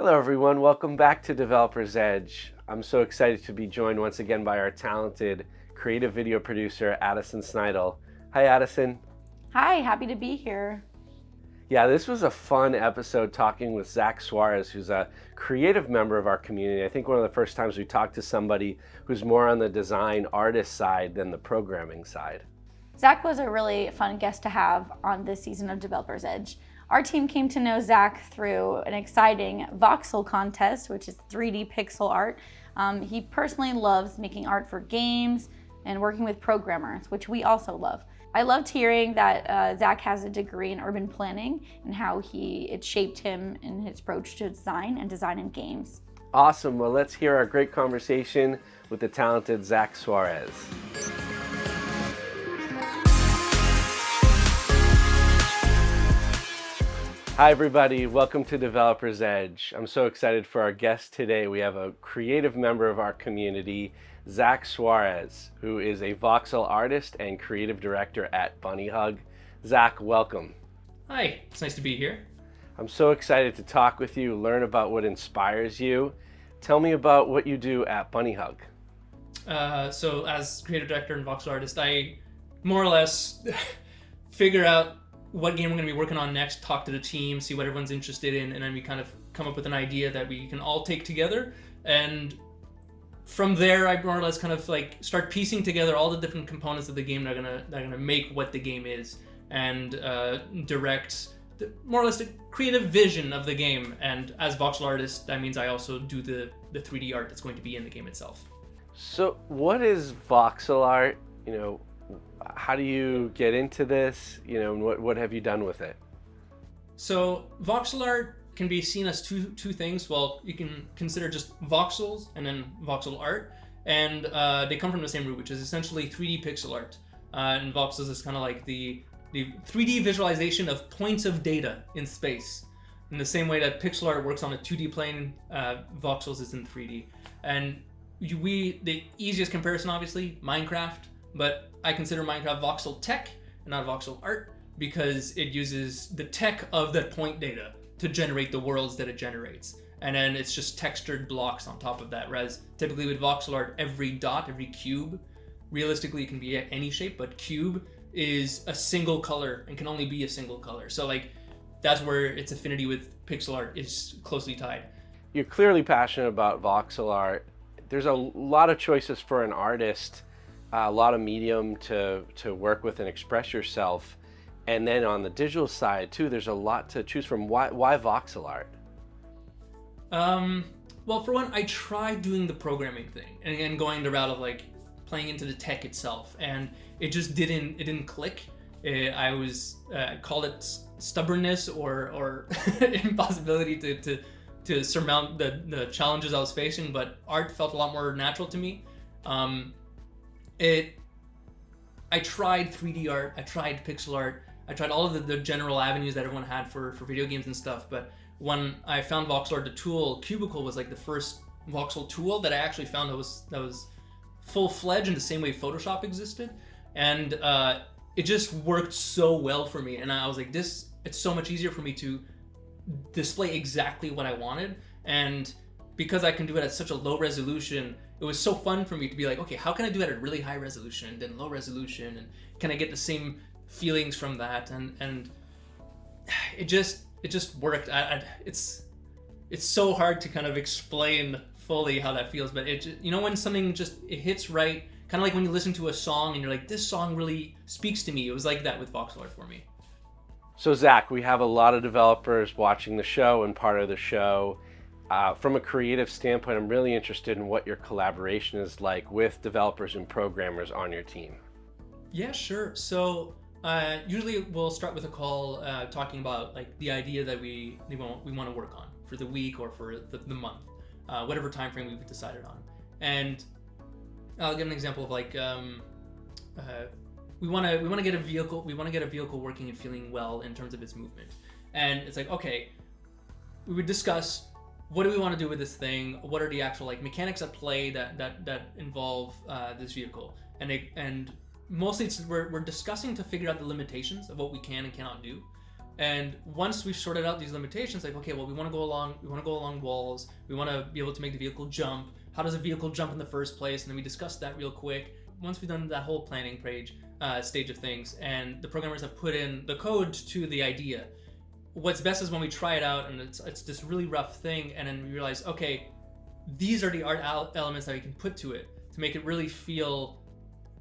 Hello everyone, welcome back to Developer's Edge. I'm so excited to be joined once again by our talented creative video producer, Addison Snidel. Hi Addison. Hi, happy to be here. Yeah, this was a fun episode talking with Zach Soares, who's a creative member of our community. I think one of the first times we talked to somebody who's more on the design artist side than the programming side. Zach was a really fun guest to have on this season of Developer's Edge. Our team came to know Zach through an exciting Voxel contest, which is 3D pixel art. He personally loves making art for games and working with programmers, which we also love. I loved hearing that Zach has a degree in urban planning and how it shaped him in his approach to design and design in games. Awesome, well let's hear our great conversation with the talented Zach Soares. Hi everybody, welcome to Developer's Edge. I'm so excited for our guest today. We have a creative member of our community, Zach Soares, who is a voxel artist and creative director at Bunnyhug. Zach, welcome. Hi, it's nice to be here. I'm so excited to talk with you, learn about what inspires you. Tell me about what you do at Bunnyhug. So as creative director and voxel artist, I more or less figure out what game we're going to be working on next, talk to the team, see what everyone's interested in, and then we kind of come up with an idea that we can all take together. And from there, I more or less kind of like start piecing together all the different components of the game that are gonna make what the game is, and direct more or less the creative vision of the game. And as voxel artist, that means I also do the 3D art that's going to be in the game itself. So what is voxel art? How do you get into this? And what have you done with it? So voxel art can be seen as two things. Well, you can consider just voxels and then voxel art, and they come from the same root, which is essentially 3D pixel art. And voxels is kind of like the 3D visualization of points of data in space. In the same way that pixel art works on a 2D plane, voxels is in 3D. And the easiest comparison, obviously, Minecraft, but I consider Minecraft voxel tech and not voxel art because it uses the tech of that point data to generate the worlds that it generates. And then it's just textured blocks on top of that. Whereas typically with voxel art, every dot, every cube, realistically it can be any shape, but cube is a single color and can only be a single color. So that's where its affinity with pixel art is closely tied. You're clearly passionate about voxel art. There's a lot of choices for an artist. A lot of medium to work with and express yourself. And then on the digital side too, there's a lot to choose from. Why voxel art? Well, for one, I tried doing the programming thing and going the route of playing into the tech itself, and it just didn't click. I called it stubbornness or impossibility to surmount the challenges I was facing, but art felt a lot more natural to me. I tried 3D art, I tried pixel art, I tried all of the general avenues that everyone had for video games and stuff, but when I found voxel art, the tool Cubicle was the first voxel tool that I actually found that was full-fledged in the same way Photoshop existed, and it just worked so well for me, and I was like, it's so much easier for me to display exactly what I wanted, and because I can do it at such a low resolution, it was so fun for me to be like, okay, how can I do that at really high resolution and then low resolution, and can I get the same feelings from that? And it just worked. It's so hard to kind of explain fully how that feels, but when something it hits right, kind of like when you listen to a song and you're like, this song really speaks to me. It was like that with voxel art for me. So Zach, we have a lot of developers watching the show and part of the show. From a creative standpoint, I'm really interested in what your collaboration is like with developers and programmers on your team. Yeah, sure. So usually we'll start with a call talking about the idea that we want to work on for the week or for the month, whatever time frame we've decided on. And I'll give an example of we want to get a vehicle working and feeling well in terms of its movement. And it's okay, we would discuss, what do we want to do with this thing? What are the actual mechanics at play that involve this vehicle? And mostly we're discussing to figure out the limitations of what we can and cannot do. And once we've sorted out these limitations, like, okay, well, we want to go along walls. We want to be able to make the vehicle jump. How does a vehicle jump in the first place? And then we discussed that real quick. Once we've done that whole planning stage of things, and the programmers have put in the code to the idea, what's best is when we try it out and it's this really rough thing, and then we realize, okay, these are the art elements that we can put to it to make it really feel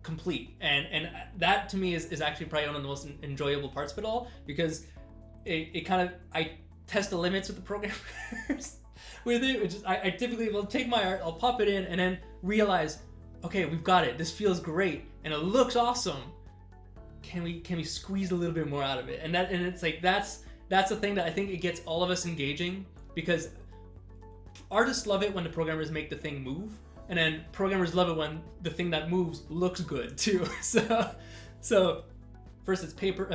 complete. And that to me is actually probably one of the most enjoyable parts of it all, because it kind of, I test the limits with the programmers with it, which is I typically will take my art, I'll pop it in, and then realize, okay, we've got it. This feels great and it looks awesome. Can we squeeze a little bit more out of it? And it's like that's the thing that I think it gets all of us engaging, because artists love it when the programmers make the thing move, and then programmers love it when the thing that moves looks good too. So first it's paper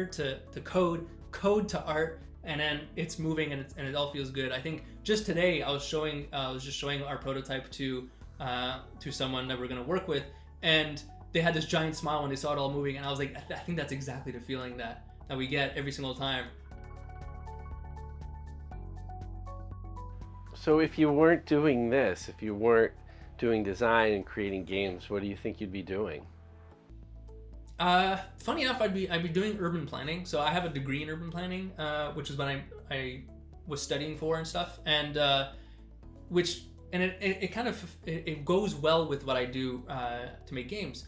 to code to art, and then it's moving and it all feels good. I think just today I was just showing our prototype to someone that we're gonna work with, and they had this giant smile when they saw it all moving, and I was like, I think that's exactly the feeling that we get every single time. So if you weren't doing this, if you weren't doing design and creating games, what do you think you'd be doing? Funny enough, I'd be doing urban planning. So I have a degree in urban planning, which is what I was studying for and stuff, and it kind of goes well with what I do to make games.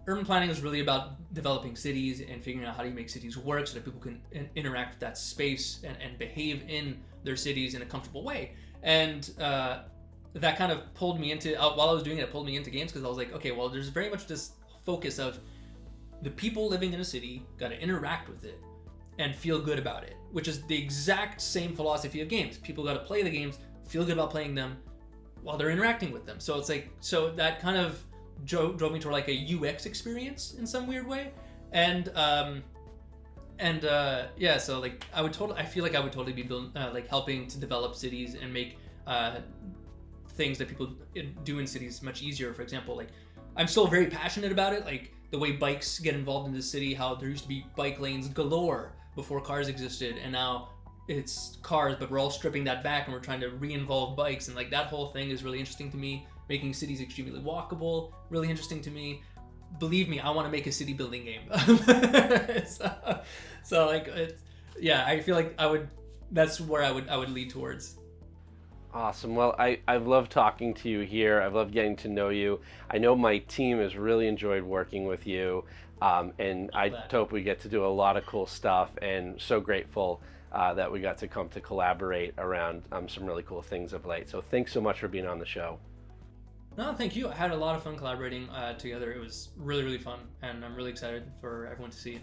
Urban planning is really about developing cities and figuring out how do you make cities work so that people can interact with that space and behave in their cities in a comfortable way. And that kind of pulled me into, while I was doing it pulled me into games, because I was like, okay, well, there's very much this focus of the people living in a city got to interact with it and feel good about it, which is the exact same philosophy of games. People got to play the games, feel good about playing them while they're interacting with them. So it's like, so that kind of drove me toward like a UX experience in some weird way. And yeah, so like I feel like I would totally be like helping to develop cities and make things that people do in cities much easier. For example, like I'm still very passionate about it, like the way bikes get involved in the city, how there used to be bike lanes galore before cars existed, and now it's cars, but we're all stripping that back and we're trying to re-involve bikes, and like that whole thing is really interesting to me. Making cities extremely walkable, really interesting to me. Believe me, I want to make a city building game. so like, yeah, I feel like that's where I would lead towards. Awesome. Well, I've loved talking to you here. I've loved getting to know you. I know my team has really enjoyed working with you, and I hope we get to do a lot of cool stuff, and so grateful that we got to come to collaborate around some really cool things of late. So thanks so much for being on the show. No, thank you. I had a lot of fun collaborating together. It was really, really fun, and I'm really excited for everyone to see it.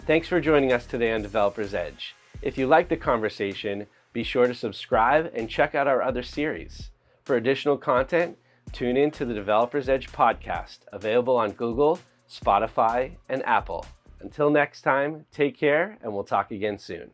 Thanks for joining us today on Developer's Edge. If you liked the conversation, be sure to subscribe and check out our other series. For additional content, tune in to the Developer's Edge podcast, available on Google, Spotify, and Apple. Until next time, take care, and we'll talk again soon.